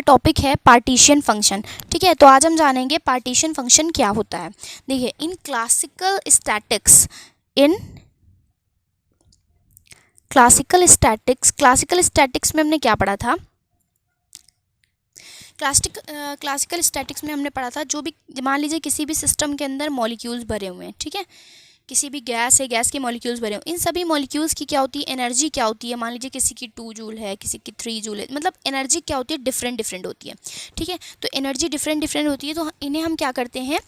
Topic है partition function. ठीक है, तो आज हम जानेंगे पार्टीशन फंक्शन क्या होता है। देखिए, इन क्लासिकल स्टैटिक्स में हमने क्या पढ़ा था। क्लासिकल स्टैटिक्स में हमने पढ़ा था, जो भी मान लीजिए किसी भी सिस्टम के अंदर मॉलिक्यूल्स भरे हुए हैं, ठीक है, किसी भी गैस है, गैस के मॉलिक्यूल्स भरे हुए, इन सभी मॉलिक्यूल्स की क्या होती है, एनर्जी क्या होती है। मान लीजिए किसी की 2 जूल है, किसी की 3 जूल है, मतलब एनर्जी क्या होती है, डिफरेंट डिफरेंट होती है। ठीक है, तो एनर्जी डिफरेंट डिफरेंट होती है, तो इन्हें हम क्या करते हैं,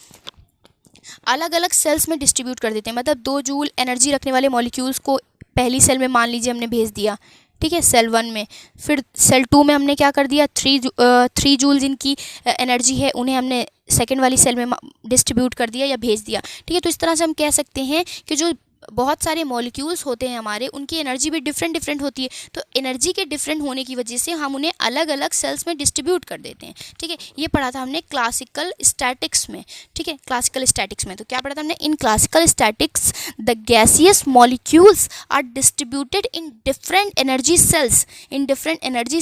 अलग अलग सेल्स में डिस्ट्रीब्यूट कर देते हैं। मतलब 2 जूल एनर्जी रखने वाले मॉलिक्यूल्स को पहली सेल में मान लीजिए हमने भेज दिया, ठीक है, सेल 1 में। फिर सेल 2 में हमने क्या कर दिया, 3 जूल जिनकी एनर्जी है उन्हें हमने सेकेंड वाली सेल में डिस्ट्रीब्यूट कर दिया या भेज दिया। ठीक है, तो इस तरह से हम कह सकते हैं कि जो बहुत सारे मॉलिक्यूल्स होते हैं हमारे, उनकी एनर्जी भी डिफरेंट डिफरेंट होती है। तो एनर्जी के डिफरेंट होने की वजह से हम उन्हें अलग अलग सेल्स में डिस्ट्रीब्यूट कर देते हैं। ठीक है, ये पढ़ा था हमने क्लासिकल स्टैटिक्स में। ठीक है, क्लासिकल स्टैटिक्स में तो क्या पढ़ा था हमने, in classical statics the gaseous molecules are distributed in different energy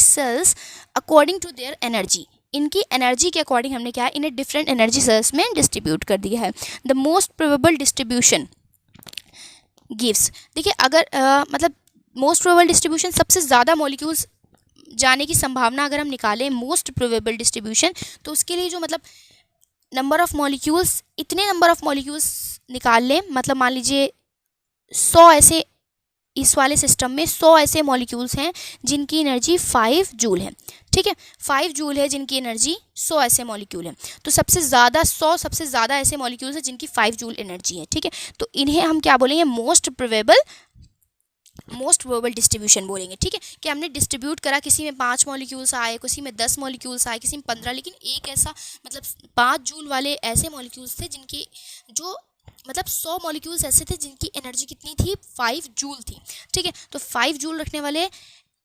cells according to their energy. इनकी एनर्जी के अकॉर्डिंग हमने क्या है, इन्हें डिफरेंट एनर्जी सेल्स में डिस्ट्रीब्यूट कर दिया है। The most probable distribution gives, देखिए अगर मतलब मोस्ट प्रोबेबल डिस्ट्रीब्यूशन, सबसे ज़्यादा मॉलिक्यूल्स जाने की संभावना अगर हम निकालें मोस्ट प्रोबेबल डिस्ट्रीब्यूशन, तो उसके लिए जो मतलब नंबर ऑफ मॉलिक्यूल्स, इतने नंबर ऑफ मॉलिक्यूल्स निकाल लें, मतलब मान लीजिए 100 ऐसे, इस वाले सिस्टम में 100 ऐसे मॉलिक्यूल्स हैं जिनकी एनर्जी 5 जूल है। ठीक है, 5 जूल है जिनकी एनर्जी, 100 ऐसे मॉलिक्यूल हैं, तो सबसे ज़्यादा ऐसे मॉलिक्यूल्स हैं जिनकी 5 जूल एनर्जी है। ठीक है, तो इन्हें हम क्या बोलेंगे, मोस्ट प्रोबेबल डिस्ट्रीब्यूशन बोलेंगे। ठीक है, कि हमने डिस्ट्रीब्यूट करा, किसी में 5 मॉलिक्यूल्स आए, किसी में 10 मॉलिक्यूल्स आए, किसी में 15, लेकिन एक ऐसा मतलब 5 जूल वाले ऐसे मॉलिक्यूल्स थे जिनकी जो मतलब 100 मॉलिक्यूल्स ऐसे थे जिनकी एनर्जी कितनी थी, 5 जूल थी। ठीक है, तो 5 जूल रखने वाले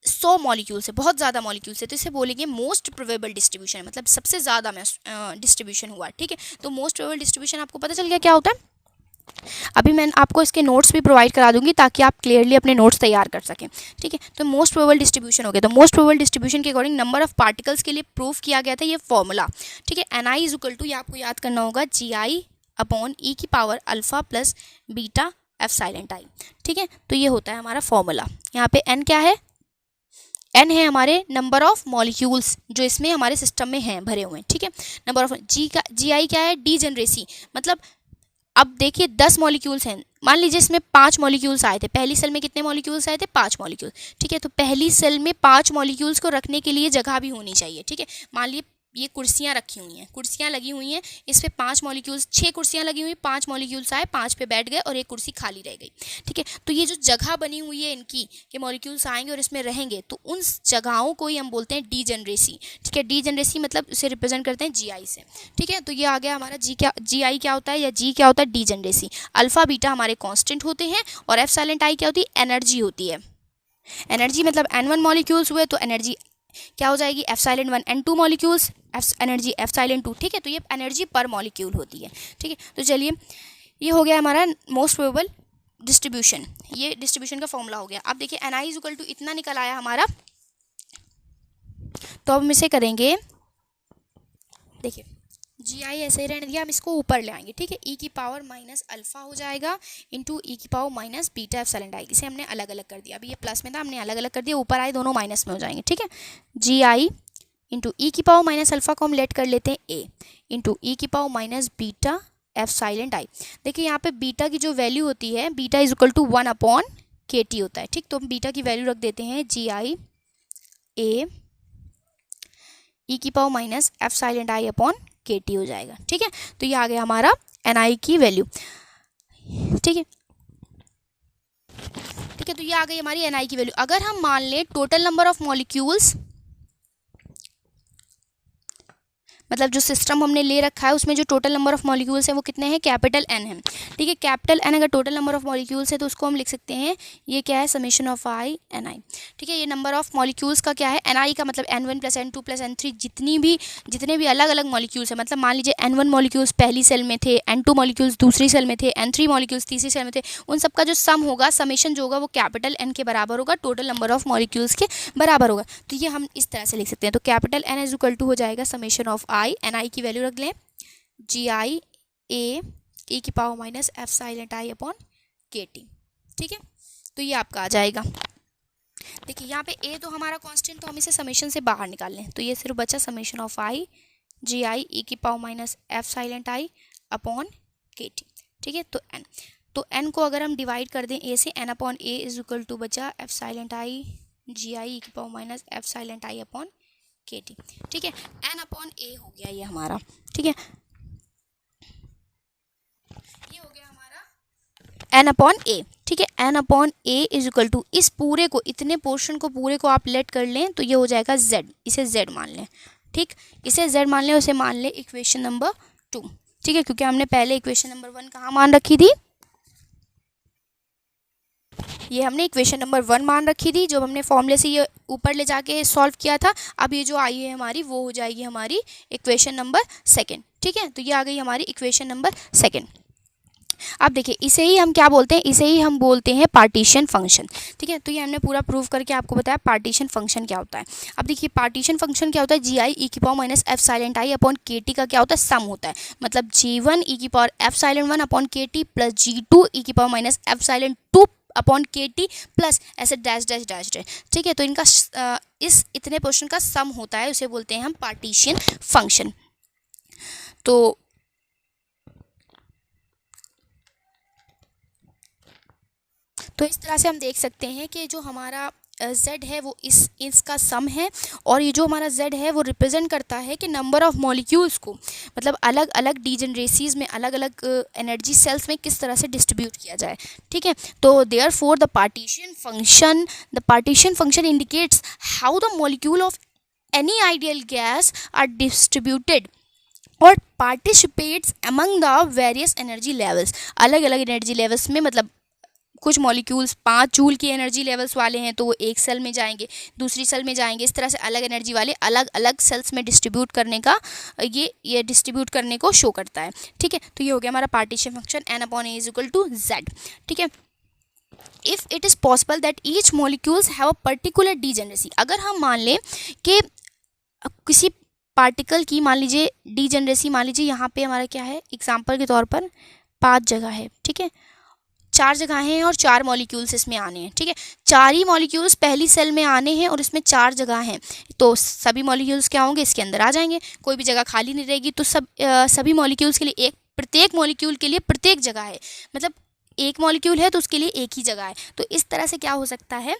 100 मॉलिक्यूल्स है, बहुत ज़्यादा मॉलिक्यूल्स है, तो इसे बोलेंगे मोस्ट प्रोबेबल डिस्ट्रीब्यूशन, मतलब सबसे ज़्यादा में डिस्ट्रीब्यूशन हुआ। ठीक है, तो मोस्ट प्रोबेबल डिस्ट्रीब्यूशन आपको पता चल गया क्या होता है। अभी मैं आपको इसके नोट्स भी प्रोवाइड करा दूंगी ताकि आप क्लियरली अपने नोट्स तैयार कर सकें। ठीक है, तो मोस्ट प्रोबेबल डिस्ट्रीब्यूशन हो गया। तो मोस्ट प्रोबेबल डिस्ट्रीब्यूशन के अकॉर्डिंग नंबर ऑफ पार्टिकल्स के लिए प्रूफ किया गया था ये फॉर्मूला। ठीक है, n I is equal to, ये आपको याद करना होगा, GI अपॉन ई की power alpha plus beta epsilon i. ठीक है, तो ये होता है हमारा फॉर्मूला। यहाँ पे एन क्या है, एन है हमारे नंबर ऑफ मॉलिक्यूल्स जो इसमें हमारे सिस्टम में हैं, भरे हुए हैं। ठीक है, नंबर ऑफ GI क्या है, डीजेनरेसी, मतलब अब देखिए 10 मॉलिक्यूल्स हैं, मान लीजिए इसमें 5 मॉलिक्यूल्स आए थे, पहली सेल में कितने मॉलिक्यूल्स आए थे, 5 मॉलिक्यूल। ठीक है, तो पहली सेल में 5 मॉलिक्यूल्स को रखने के लिए जगह भी होनी चाहिए। ठीक है, मान लीजिए ये कुर्सियाँ रखी हुई हैं, कुर्सियाँ लगी हुई हैं, इस पर 5 मॉलिक्यूल्स, 6 कुर्सियाँ लगी हुई, 5 मॉलिक्यूल्स आए, 5 पे बैठ गए और एक कुर्सी खाली रह गई। ठीक है, तो ये जो जगह बनी हुई है इनकी, कि मॉलिक्यूल्स आएंगे और इसमें रहेंगे, तो उन जगहों को ही हम बोलते हैं डीजेनरेसी। ठीक है, डीजेनरेसी मतलब इसे रिप्रेजेंट करते हैं GI से। ठीक है, तो ये आ गया हमारा GI क्या होता है, या G क्या होता है, डीजेनरेसी। अल्फा बीटा हमारे कॉन्स्टेंट होते हैं, और एफ साइलेंट आई क्या होती है, एनर्जी होती है। एनर्जी मतलब N1 मॉलिक्यूल्स हुए तो एनर्जी क्या हो जाएगी, F silent 1, N2 molecules, energy F silent 2। ठीक है, तो ये एनर्जी पर मॉलिक्यूल होती है। ठीक है, तो चलिए ये हो गया हमारा मोस्ट प्रोबेबल डिस्ट्रीब्यूशन, ये डिस्ट्रीब्यूशन का फॉर्मूला हो गया। अब देखिए N I is equal to इतना निकल आया हमारा, तो अब हम इसे करेंगे, देखिए GI ऐसे ही रहने दिया, हम इसको ऊपर ले आएंगे। ठीक है, ई की पावर माइनस अल्फा हो जाएगा इंटू ई की power minus beta epsilon i. इसे हमने अलग अलग कर दिया, अभी ये प्लस में था, हमने अलग अलग कर दिया, ऊपर आए दोनों माइनस में हो जाएंगे। ठीक है, GI इंटू ई की पावर माइनस अल्फा को हम लेट कर लेते हैं A इंटू ई की power minus beta epsilon i. देखिए यहाँ पे बीटा की जो वैल्यू होती है, beta is equal to 1 upon KT होता है। ठीक, तो हम बीटा की वैल्यू रख देते हैं GI A ई की पावर माइनस एफ साइलेंट आई अपॉन KT हो जाएगा। ठीक है, तो ये आ गया हमारा NI की वैल्यू। ठीक है, ठीक है, तो ये आ गई हमारी NI की वैल्यू। अगर हम मान लें टोटल नंबर ऑफ मॉलिक्यूल्स, मतलब जो सिस्टम हमने ले रखा है उसमें जो टोटल नंबर ऑफ मॉलिक्यूल्स हैं वो कितने हैं, कैपिटल एन है। ठीक है, कैपिटल एन अगर टोटल नंबर ऑफ मॉलिक्यूल्स है तो उसको हम लिख सकते हैं, ये क्या है, समेशन ऑफ आई एन आई। ठीक है, ये नंबर ऑफ मॉलिक्यूल्स का क्या है, एन आई का मतलब N1 + N2 + N3 जितने भी अलग अलग मॉलिक्यूल्स हैं, मतलब मान लीजिए N1 मॉलिक्यूल्स पहली सेल में थे, N2 मॉलिक्यूल्स दूसरी सेल में थे, N3 मॉलिक्यूल्स तीसरी सेल में थे, उन सबका जो सम होगा, समेशन जो होगा वो कैपिटल एन के बराबर होगा, टोटल नंबर ऑफ मॉलिक्यूल्स के बराबर होगा। तो ये हम इस तरह से लिख सकते हैं। तो capital N is equal to हो जाएगा summation of I, N I की वैल्यू रख लें GI A की power minus F silent I upon KT। ठीक है, तो ये आपका आ जाएगा। देखिए यहाँ पे A तो हमारा कांस्टेंट, तो हम इसे समेशन से बाहर निकाल लें, तो ये सिर्फ बचा summation of I GI E की power minus F silent I upon KT। ठीक है, तो n को अगर हम डिवाइड कर दें a से, n upon a is equal to बचा F silent I GI E की power minus F silent I upon KT। ठीक है, n अपॉन a हो गया ये हमारा। ठीक है, ये हो गया हमारा n अपॉन a। ठीक है, n upon a is equal to, इस पूरे को, इतने पोर्शन को पूरे को आप लेट कर लें तो ये हो जाएगा z, इसे z मान लें। ठीक, इसे z मान लें, उसे मान लें इक्वेशन नंबर 2। ठीक है, क्योंकि हमने पहले इक्वेशन नंबर 1 कहाँ मान रखी थी, ये हमने इक्वेशन नंबर 1 मान रखी थी, जो हमने फॉर्मूले से ये ऊपर ले जाके सॉल्व किया था। अब ये जो आई है हमारी, वो हो जाएगी हमारी इक्वेशन नंबर 2। ठीक है, तो ये आ गई हमारी इक्वेशन नंबर 2। अब देखिए, इसे ही हम क्या बोलते हैं, इसे ही हम बोलते हैं पार्टीशन फंक्शन। ठीक है, तो ये हमने पूरा प्रूव करके आपको बताया पार्टीशन फंक्शन क्या होता है। अब देखिए, पार्टीशन फंक्शन क्या होता है, GI E की power minus F silent I upon KT का क्या होता है, सम होता है। मतलब G1 E की power F silent 1 upon KT plus G2 E की power minus F silent 2 upon KT plus ऐसे डैश डैश डैश डैश। ठीक है, तो इनका इस इतने पोर्शन का सम होता है, उसे बोलते हैं हम पार्टीशन फंक्शन। तो इस तरह से हम देख सकते हैं कि जो हमारा z है वो इसका सम है, और ये जो हमारा z है वो रिप्रेजेंट करता है कि नंबर ऑफ मॉलिक्यूल्स को, मतलब अलग अलग डीजनरेसीज में, अलग अलग एनर्जी सेल्स में किस तरह से डिस्ट्रीब्यूट किया जाए। ठीक है, तो therefore the partition function indicates how the molecule of any ideal gas are distributed और participates among the various energy levels. अलग अलग एनर्जी लेवल्स में, मतलब कुछ मॉलिक्यूल्स 5 जूल की एनर्जी लेवल्स वाले हैं तो वो एक सेल में जाएंगे, दूसरी सेल में जाएंगे, इस तरह से अलग एनर्जी वाले अलग अलग सेल्स में डिस्ट्रीब्यूट करने का ये डिस्ट्रीब्यूट करने को शो करता है। ठीक है, तो ये हो गया हमारा partition function n upon a is equal to z। ठीक है, if it is possible that each molecules have a particular degeneracy, अगर हम मान लें कि किसी पार्टिकल की, मान लीजिए डीजेनरेसी, मान लीजिए यहाँ पे हमारा क्या है, एग्जाम्पल के तौर पर 5 जगह है। ठीक है, 4 जगह हैं और 4 मॉलिक्यूल्स इसमें आने हैं। ठीक है, 4 ही मॉलिक्यूल्स पहली सेल में आने हैं और इसमें 4 जगह हैं, तो सभी मॉलिक्यूल्स क्या होंगे, इसके अंदर आ जाएंगे, कोई भी जगह खाली नहीं रहेगी। तो सभी मॉलिक्यूल्स के लिए प्रत्येक मॉलिक्यूल के लिए प्रत्येक जगह है, मतलब एक मॉलिक्यूल है तो उसके लिए एक ही जगह है। तो इस तरह से क्या हो सकता है,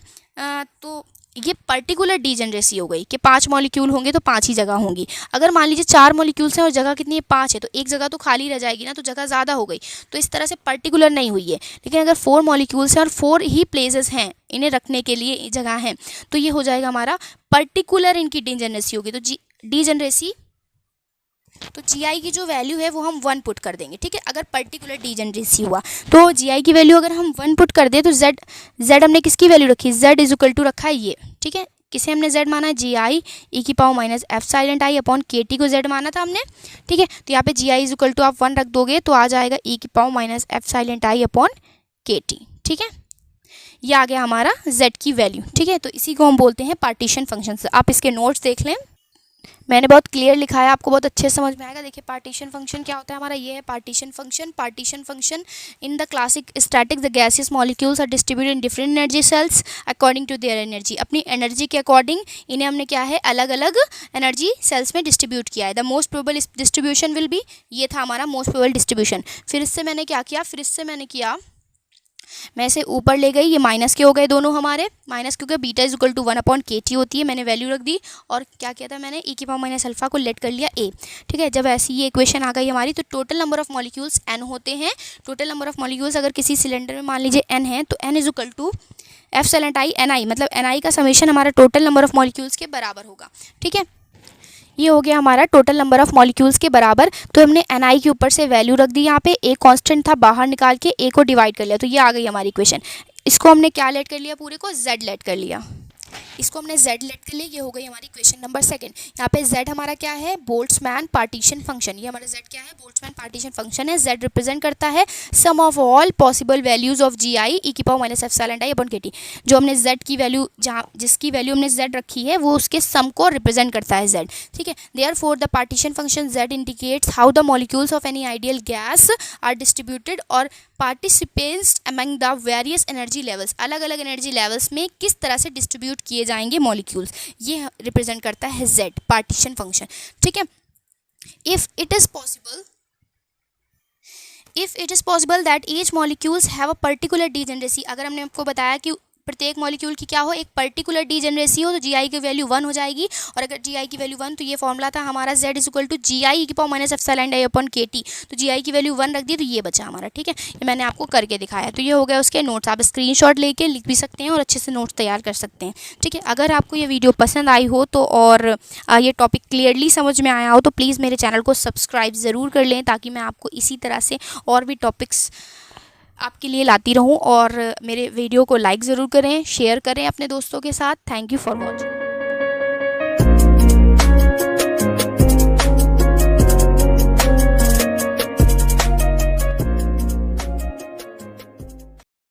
तो ये पर्टिकुलर डीजनरेसी हो गई कि 5 मॉलिक्यूल होंगे तो 5 ही जगह होंगी। अगर मान लीजिए 4 मॉलिक्यूल्स हैं और जगह कितनी है, 5 है, तो एक जगह तो खाली रह जाएगी ना, तो जगह ज़्यादा हो गई। तो इस तरह से पर्टिकुलर नहीं हुई है। लेकिन अगर 4 मॉलिक्यूल्स हैं और 4 ही प्लेसेस हैं इन्हें रखने के लिए जगह हैं, तो ये हो जाएगा हमारा पर्टिकुलर इनकी डीजनरेसी होगी। तो डीजनरेसी, तो GI की जो वैल्यू है वो हम 1 पुट कर देंगे। ठीक है, अगर पर्टिकुलर डीजनरेसी हुआ तो GI की वैल्यू अगर हम 1 पुट कर दें तो z हमने किसकी वैल्यू रखी, z इज इक्वल टू रखा है ये। ठीक है, किसे हमने z माना है, GI E की power minus F silent I upon KT को z माना था हमने। ठीक है, तो यहाँ पे GI इज इक्वल टू आप 1 रख दोगे तो आ जाएगा E की power minus F silent I upon KT। ठीक है, ये आ गया हमारा z की वैल्यू। ठीक है, तो इसी को हम बोलते हैं पार्टीशन फंक्शन। से आप इसके नोट्स देख लें, मैंने बहुत क्लियर लिखा है, आपको बहुत अच्छे से समझ में आएगा। देखिए पार्टीशन फंक्शन क्या होता है हमारा, ये है partition function. Partition function in the classic static the gaseous molecules are distributed in different energy cells according to their energy. अपनी एनर्जी के अकॉर्डिंग इन्हें हमने क्या है, अलग अलग एनर्जी सेल्स में डिस्ट्रीब्यूट किया है। The most probable distribution will be, ये था हमारा मोस्ट प्रोबेबल डिस्ट्रीब्यूशन। फिर इससे मैंने क्या किया, मैं इसे ऊपर ले गई, ये माइनस के हो गए दोनों हमारे, माइनस क्योंकि beta is equal to 1 upon KT होती है, मैंने वैल्यू रख दी। और क्या किया था मैंने, E की पावर माइनस अल्फा को लेट कर लिया A। ठीक है, जब ऐसी ये इक्वेशन आ गई हमारी, तो total number of molecules n होते हैं। टोटल नंबर ऑफ मॉलिक्यूल्स अगर किसी सिलेंडर में मान लीजिए n है, तो n is equal to F silent I NI, मतलब NI का समेशन हमारा टोटल नंबर ऑफ मॉलिक्यूल्स के बराबर होगा। ठीक है, ये हो गया हमारा टोटल नंबर ऑफ मॉलिक्यूल्स के बराबर। तो हमने Ni के ऊपर से वैल्यू रख दी, यहाँ पे एक कांस्टेंट था, बाहर निकाल के ए को डिवाइड कर लिया, तो ये आ गई हमारी इक्वेशन। इसको हमने क्या लेट कर लिया, पूरे को Z लेट कर लिया, इसको हमने Z लेट कर लिया। ये हो गई हमारी क्वेश्चन नंबर सेकंड। यहाँ पे Z हमारा क्या है, बोल्ट्जमैन पार्टीशन फंक्शन। ये हमारा Z क्या है, बोल्ट्जमैन पार्टीशन फंक्शन है। Z रिप्रेजेंट करता है sum of all possible values of Gi e की power minus epsilon i upon kt। जो हमने Z की वैल्यू, जहाँ जिसकी वैल्यू हमने Z रखी है, वो उसके सम को रिप्रेजेंट करता है Z, ठीक है। Therefore the partition function Z indicates how the molecules of any ideal gas are distributed और participants among the various energy levels. अलग अलग एनर्जी लेवल्स में किस तरह से डिस्ट्रीब्यूट किए जाएंगे मॉलिक्यूल्स, ये रिप्रेजेंट करता है Z पार्टीशन फंक्शन, ठीक है। If it is possible that each molecules have a particular degeneracy, अगर हमने आपको बताया कि प्रत्येक मॉलिक्यूल की क्या हो, एक पर्टिकुलर डीजेनरेसी हो, तो Gi की वैल्यू 1 हो जाएगी। और अगर Gi की वैल्यू 1, तो ये फॉर्मूला था हमारा Z is equal to Gi e की power minus epsilon i upon kt। तो Gi की वैल्यू 1 रख दी, तो ये बचा हमारा, ठीक है। ये मैंने आपको करके दिखाया। तो ये हो गया उसके नोट्स, आप स्क्रीनशॉट लेके लिख भी सकते हैं और अच्छे से नोट्स तैयार कर सकते हैं, ठीक है। अगर आपको ये वीडियो पसंद आई हो तो, और ये टॉपिक क्लियरली समझ में आया हो, तो प्लीज़ मेरे चैनल को सब्सक्राइब ज़रूर कर लें, ताकि मैं आपको इसी तरह से और भी टॉपिक्स आपके लिए लाती रहूं। और मेरे वीडियो को लाइक ज़रूर करें, शेयर करें अपने दोस्तों के साथ। Thank you for watching.